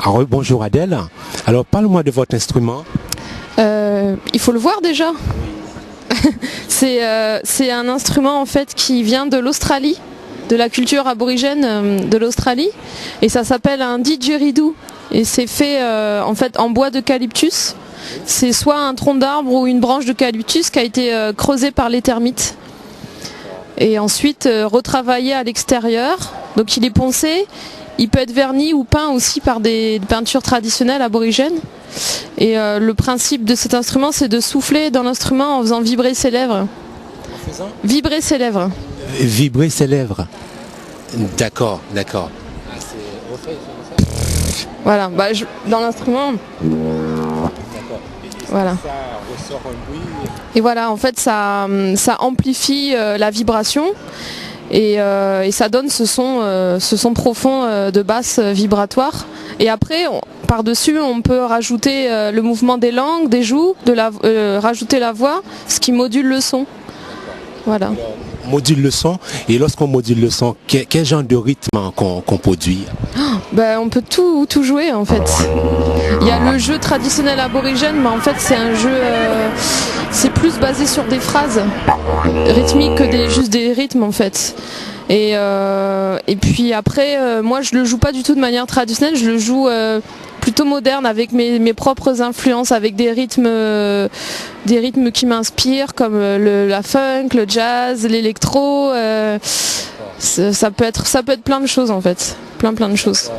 Alors, bonjour Adèle. Alors parle-moi de votre instrument. Il faut le voir déjà. C'est un instrument en fait qui vient de l'Australie, de la culture aborigène de l'Australie, et ça s'appelle un didgeridoo. Et c'est fait en fait en bois d'eucalyptus. C'est soit un tronc d'arbre ou une branche d'eucalyptus qui a été creusée par les termites. Et ensuite retravaillé à l'extérieur. Donc il est poncé, il peut être verni ou peint aussi par des peintures traditionnelles aborigènes. Et le principe de cet instrument, c'est de souffler dans l'instrument en faisant vibrer ses lèvres. En faisant Vibrer ses lèvres. Vibrer ses lèvres. D'accord, d'accord. Voilà, dans l'instrument. Voilà. Ça ressort un bruit. Et voilà, en fait, ça amplifie la vibration et ça donne ce son profond de basse vibratoire. Et après, par-dessus, on peut rajouter le mouvement des langues, des joues, rajouter la voix, ce qui module le son. Voilà. Module le son. Et lorsqu'on module le son, quel genre de rythme qu'on produit? On peut tout jouer en fait. Il y a le jeu traditionnel aborigène, mais en fait c'est un jeu, c'est plus basé sur des phrases rythmiques que juste des rythmes en fait. Et puis après, moi je le joue pas du tout de manière traditionnelle, je le joue plutôt moderne avec mes propres influences, avec des rythmes qui m'inspirent comme la funk, le jazz, l'électro. Ça peut être plein de choses en fait, plein de choses.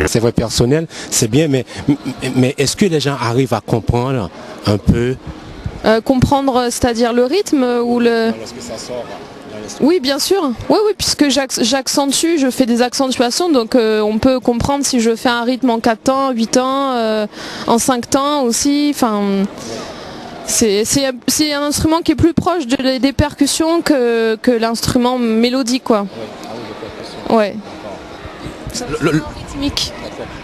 C'est vrai, personnel, c'est bien, mais est-ce que les gens arrivent à comprendre un peu? Comprendre, c'est-à-dire le rythme ou le... Lorsque ça sort. Oui, bien sûr. Oui, puisque j'accentue, je fais des accentuations, donc on peut comprendre si je fais un rythme en 4 temps, 8 temps, en 5 temps aussi. Enfin, c'est un instrument qui est plus proche des percussions que l'instrument mélodique, quoi. Ouais. C'est un instrument rythmique.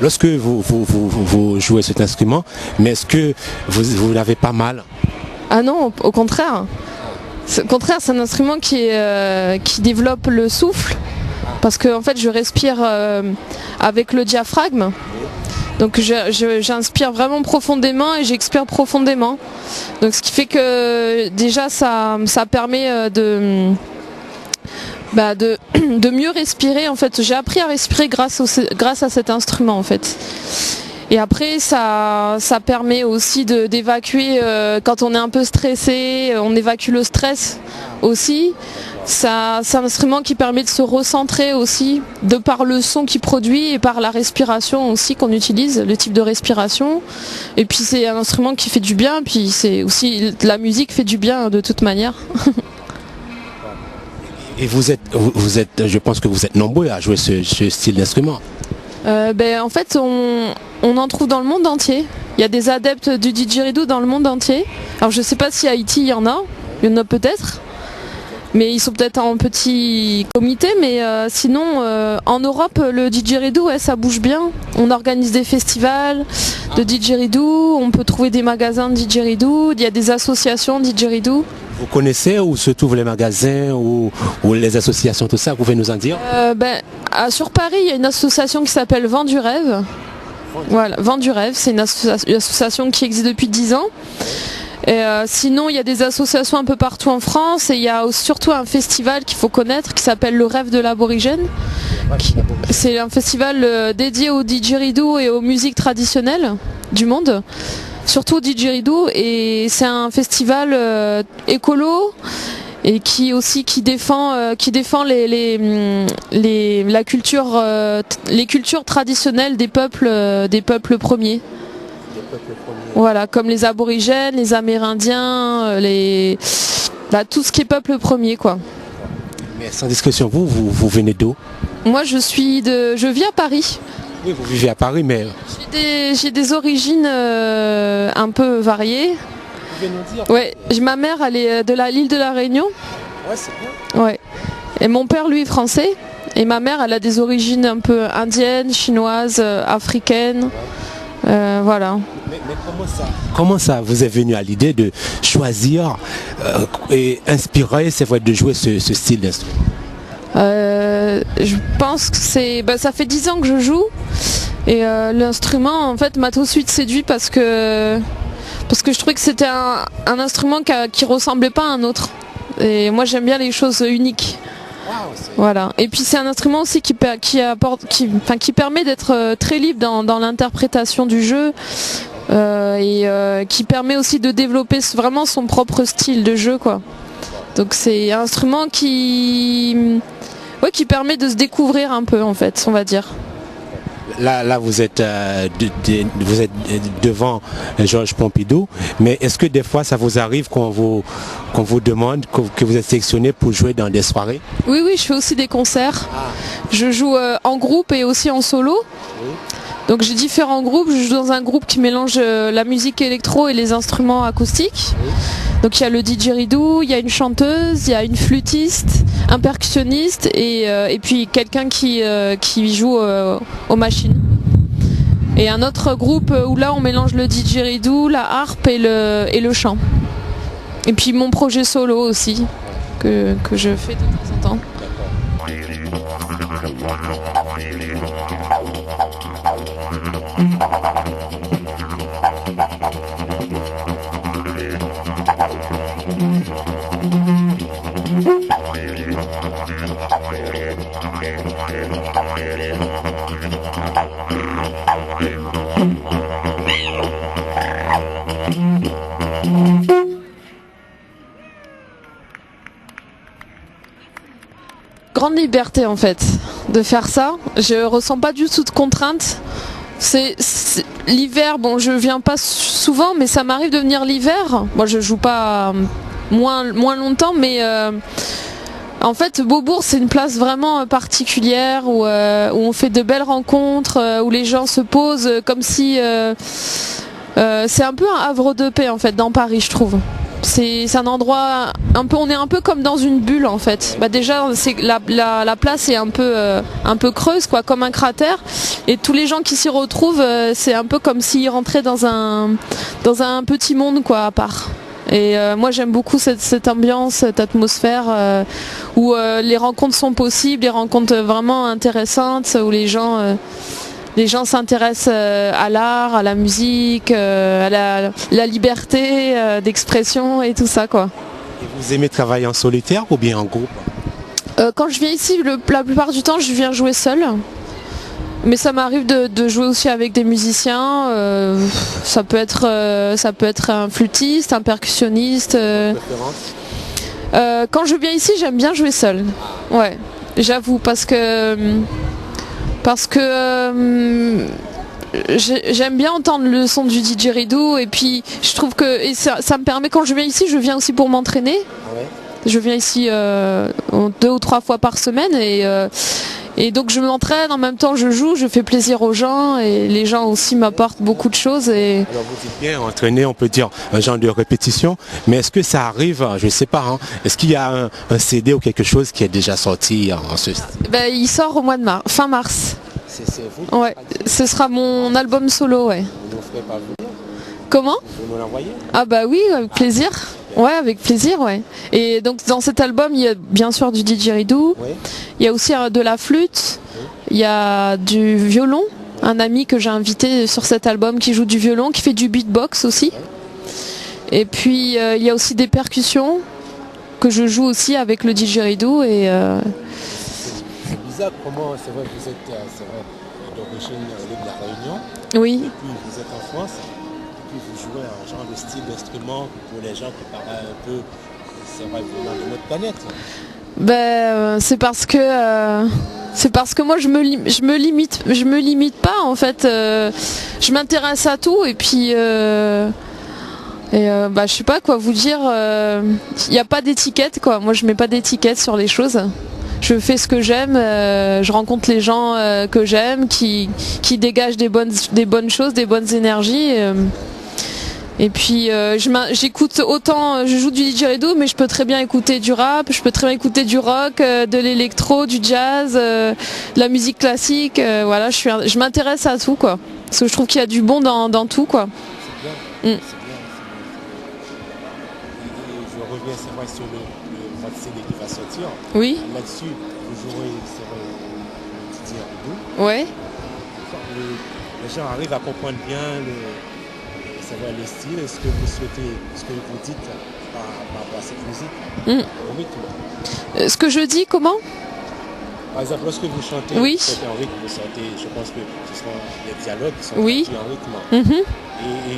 Lorsque vous jouez cet instrument, mais est-ce que vous l'avez pas mal? Ah non, au contraire. Au contraire, c'est un instrument qui développe le souffle, parce que en fait, je respire avec le diaphragme. Donc j'inspire vraiment profondément et j'expire profondément. Donc ce qui fait que déjà ça permet de mieux respirer. En fait, j'ai appris à respirer grâce à cet instrument en fait. Et après, ça permet aussi d'évacuer quand on est un peu stressé, on évacue le stress aussi. C'est un instrument qui permet de se recentrer aussi, de par le son qu'il produit et par la respiration aussi qu'on utilise, le type de respiration. Et puis c'est un instrument qui fait du bien, puis c'est aussi la musique fait du bien de toute manière. Et vous êtes, je pense que vous êtes nombreux à jouer ce style d'instrument. En fait, on en trouve dans le monde entier. Il y a des adeptes du didgeridoo dans le monde entier. Alors je ne sais pas si à Haïti il y en a peut-être. Mais ils sont peut-être en petit comité, mais sinon en Europe le didgeridoo ça bouge bien. On organise des festivals de didgeridoo, on peut trouver des magasins de didgeridoo, il y a des associations de didgeridoo. Vous connaissez où se trouvent les magasins ou les associations, tout ça, vous pouvez nous en dire? Sur Paris, il y a une association qui s'appelle Vent du Rêve. Voilà, Vent du Rêve, c'est une association qui existe depuis 10 ans. Et sinon, il y a des associations un peu partout en France et il y a surtout un festival qu'il faut connaître qui s'appelle le Rêve de l'Aborigène. C'est un festival dédié au didgeridoo et aux musiques traditionnelles du monde. Surtout au didgeridoo, et c'est un festival écolo et qui défend la culture, les cultures traditionnelles des peuples premiers. Voilà, comme les aborigènes, les amérindiens, tout ce qui est peuple premier, quoi. Mais sans discrétion, vous venez d'où? Moi, je vis à Paris. Oui, vous vivez à Paris, mais... J'ai des origines un peu variées. pouvez nous dire? Ouais, ma mère, elle est de l'île de la Réunion. Ouais, c'est bien. Ouais. Et mon père, lui, est français. Et ma mère, elle a des origines un peu indiennes, chinoises, africaines. Voilà. Mais comment ça vous est venu à l'idée de choisir et inspirer, c'est vrai, de jouer ce style d'instrument? Je pense que ça fait 10 ans que je joue. Et l'instrument, en fait, m'a tout de suite séduit parce que je trouvais que c'était un instrument qui ressemblait pas à un autre. Et moi, j'aime bien les choses uniques. Voilà. Et puis c'est un instrument aussi qui permet d'être très libre dans l'interprétation du jeu et qui permet aussi de développer vraiment son propre style de jeu, quoi. Donc c'est un instrument qui permet de se découvrir un peu, en fait, on va dire. Là, vous êtes devant Georges Pompidou, mais est-ce que des fois ça vous arrive qu'on vous demande que vous êtes sélectionné pour jouer dans des soirées? Oui, je fais aussi des concerts. Je joue en groupe et aussi en solo. Donc j'ai différents groupes. Je joue dans un groupe qui mélange la musique électro et les instruments acoustiques. Donc il y a le didgeridoo, il y a une chanteuse, il y a une flûtiste, un percussionniste et puis quelqu'un qui joue aux machines. Et un autre groupe où là on mélange le didgeridoo, la harpe et le chant. Et puis mon projet solo aussi que je fais de temps en temps. Grande liberté en fait de faire ça. Je ressens pas du tout de contraintes. C'est l'hiver, bon je viens pas souvent mais ça m'arrive de venir l'hiver. Moi je joue pas moins longtemps mais en fait Beaubourg c'est une place vraiment particulière où on fait de belles rencontres, où les gens se posent comme si c'est un peu un havre de paix en fait dans Paris, je trouve. C'est un endroit on est un peu comme dans une bulle en fait. Déjà c'est la place est un peu creuse quoi, comme un cratère, et tous les gens qui s'y retrouvent c'est un peu comme s'ils rentraient dans un petit monde quoi à part. Et moi j'aime beaucoup cette ambiance, cette atmosphère où les rencontres sont possibles, les rencontres vraiment intéressantes, où les gens s'intéressent à l'art, à la musique, à la liberté d'expression et tout ça quoi. Et vous aimez travailler en solitaire ou bien en groupe? Quand je viens ici, la plupart du temps je viens jouer seule. Mais ça m'arrive de jouer aussi avec des musiciens. Ça peut être un flûtiste, un percussionniste. Quand je viens ici, j'aime bien jouer seule. Ouais, j'avoue parce que j'aime bien entendre le son du didgeridoo et puis je trouve que ça me permet, quand je viens ici, je viens aussi pour m'entraîner. Je viens ici 2 ou 3 fois par semaine et donc je m'entraîne, en même temps je joue, je fais plaisir aux gens et les gens aussi m'apportent beaucoup de choses. Alors vous dites bien entraîner, on peut dire un genre de répétition, mais est-ce que ça arrive, je ne sais pas, est-ce qu'il y a un CD ou quelque chose qui est déjà sorti en ce style? Il sort au mois de fin mars. C'est vous? Ouais, ce sera mon album solo, ouais. Vous ne ferez pas venir? Comment? Vous me l'envoyez? Ah bah oui, avec plaisir. Ouais, avec plaisir, ouais. Et donc dans cet album, il y a bien sûr du didgeridoo, il y a aussi de la flûte, il y a du violon, un ami que j'ai invité sur cet album qui joue du violon, qui fait du beatbox aussi. Et puis il y a aussi des percussions que je joue aussi avec le didgeridoo et c'est bizarre comment, c'est vrai que vous êtes d'origine de la Réunion. Oui. Et puis vous êtes en France. Puis vous jouez un genre de style d'instrument pour les gens qui paraît un peu, c'est vrai, venant de notre planète. C'est parce que moi je me limite pas en fait. Je m'intéresse à tout et puis je sais pas quoi vous dire. Il n'y a pas d'étiquette quoi. Moi je mets pas d'étiquette sur les choses. Je fais ce que j'aime, je rencontre les gens que j'aime, qui dégagent des bonnes choses, des bonnes énergies. Et puis j'écoute autant, je joue du didgeridoo, mais je peux très bien écouter du rap, je peux très bien écouter du rock, de l'électro, du jazz, de la musique classique. Voilà, je m'intéresse à tout, quoi. Parce que je trouve qu'il y a du bon dans tout, quoi. C'est bien, c'est bien. Je reviens, c'est vrai, sur votre CD qui va sortir. Oui. Là-dessus, vous aurez, c'est vrai, le didgeridoo. Ouais. Les gens arrivent à comprendre bien les styles et ce que vous souhaitez, ce que vous dites par rapport à cette musique. Au rythme. Ce que je dis, comment? Par exemple, lorsque vous chantez, oui. Vous chantez en rythme, vous sortez, je pense que ce sont les dialogues qui sont oui. en rythme. Et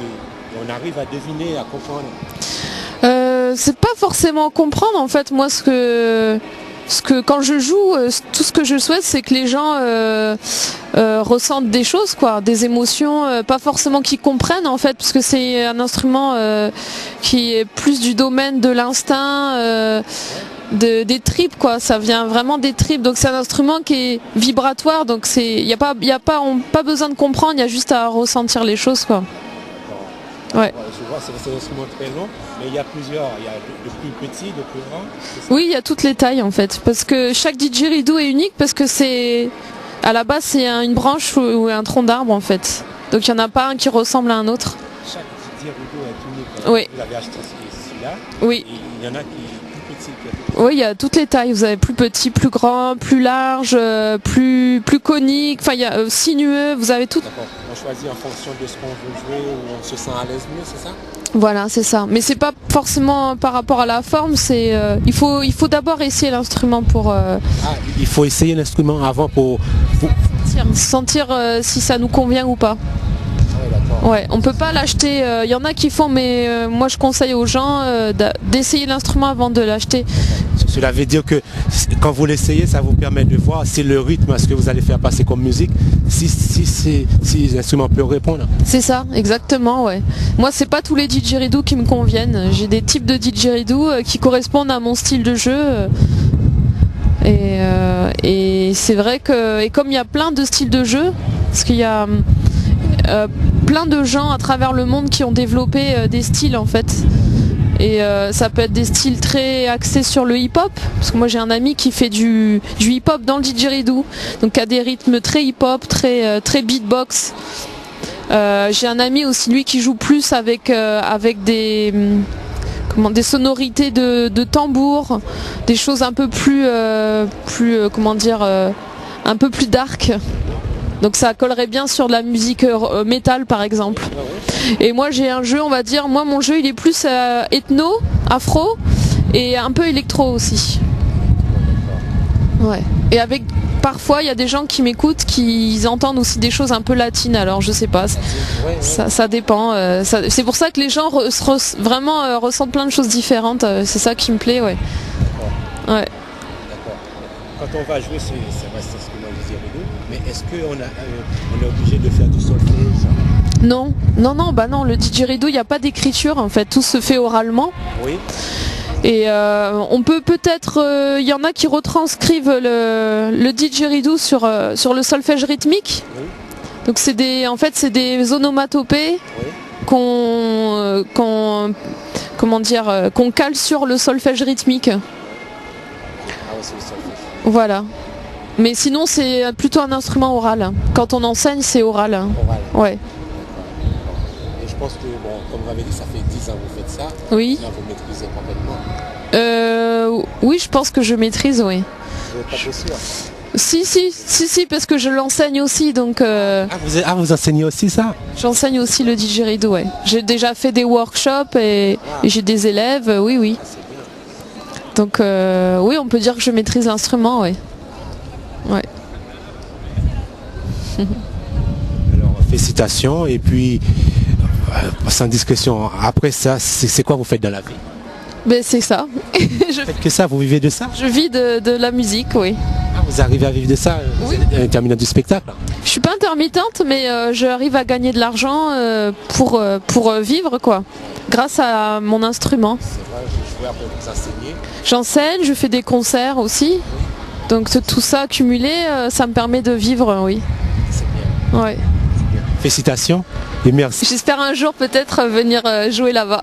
on arrive à deviner, à comprendre. C'est pas forcément comprendre en fait. Moi, quand je joue, tout ce que je souhaite, c'est que les gens ressentent des choses, quoi, des émotions, pas forcément qu'ils comprennent en fait, parce que c'est un instrument qui est plus du domaine de l'instinct. Des tripes, quoi, ça vient vraiment des tripes, donc c'est un instrument qui est vibratoire, donc il n'y a pas besoin de comprendre, il y a juste à ressentir les choses, quoi. Ouais. Je vois, c'est un instrument très long, mais il y a plusieurs, il y a de plus petits, de plus grands. Oui, il y a toutes les tailles en fait, parce que chaque didgeridoo est unique, parce que à la base c'est une branche ou un tronc d'arbre en fait, donc il n'y en a pas un qui ressemble à un autre. Chaque didgeridoo est unique. Oui. Vous avez acheté celui-là. Oui. Et il y en a qui plus petits. Oui, il y a toutes les tailles. Vous avez plus petit, plus grand, plus large, plus conique. Enfin, il y a sinueux. Vous avez tout. D'accord. On choisit en fonction de ce qu'on veut jouer ou on se sent à l'aise mieux, c'est ça? Voilà, c'est ça. Mais c'est pas forcément par rapport à la forme. C'est il faut d'abord essayer l'instrument pour. Il faut essayer l'instrument avant pour sentir si ça nous convient ou pas. Ouais, on peut pas l'acheter. Il y en a qui font, mais moi je conseille aux gens d'essayer l'instrument avant de l'acheter. Cela veut dire que quand vous l'essayez, ça vous permet de voir si le rythme, ce que vous allez faire passer comme musique, si l'instrument peut répondre. C'est ça, exactement, ouais. Moi, c'est pas tous les didgeridoo qui me conviennent. J'ai des types de didgeridoo qui correspondent à mon style de jeu. Et c'est vrai que, et comme il y a plein de styles de jeu, parce qu'il y a plein de gens à travers le monde qui ont développé des styles en fait. Et ça peut être des styles très axés sur le hip-hop, parce que moi j'ai un ami qui fait du hip-hop dans le didgeridoo, donc à des rythmes très hip-hop, très beatbox. J'ai un ami aussi lui qui joue plus avec des sonorités de tambour, des choses un peu plus un peu plus dark. Donc ça collerait bien sur de la musique métal par exemple. Et moi j'ai un jeu, on va dire, mon jeu il est plus ethno, afro et un peu électro aussi. Ouais. Et parfois il y a des gens qui m'écoutent qui entendent aussi des choses un peu latines, alors je sais pas, ça dépend. C'est pour ça que les gens vraiment ressentent plein de choses différentes, c'est ça qui me plaît, ouais. Ouais. Quand on va jouer, c'est vrai, c'est ce que moi je disais, mais est-ce qu'on est obligé de faire du solfège? Non, le didgeridoo, il n'y a pas d'écriture en fait, tout se fait oralement. Oui. Et on peut-être, il y en a qui retranscrivent le didgeridoo sur le solfège rythmique. Oui. Donc c'est des onomatopées qu'on cale sur le solfège rythmique. C'est le solfège. Voilà. Mais sinon c'est plutôt un instrument oral. Quand on enseigne, c'est oral. Oral. Ouais. Et je pense que, comme vous avez dit, ça fait 10 ans que vous faites ça. Oui. Là, vous maîtrisez complètement. Oui, je pense que je maîtrise, oui. Vous n'êtes pas trop sûr? Si, parce que je l'enseigne aussi, donc... vous enseignez aussi ça? J'enseigne aussi le didgeridoo, ouais. J'ai déjà fait des workshops et j'ai des élèves, oui. Donc, oui, on peut dire que je maîtrise l'instrument, oui. Ouais. Alors, félicitations, et puis, sans discussion, après ça, c'est quoi vous faites dans la vie? Ben, c'est ça. Vous faites que ça, vous vivez de ça? Je vis de la musique, oui. Vous arrivez à vivre de ça, oui. Intermittent du spectacle? Je suis pas intermittente, mais j'arrive à gagner de l'argent pour vivre, quoi, grâce à mon instrument. C'est vrai, je vois, après vous enseignez. J'enseigne, je fais des concerts aussi. Donc tout ça cumulé, ça me permet de vivre, oui. C'est bien. Ouais. Félicitations et merci. J'espère un jour peut-être venir jouer là-bas.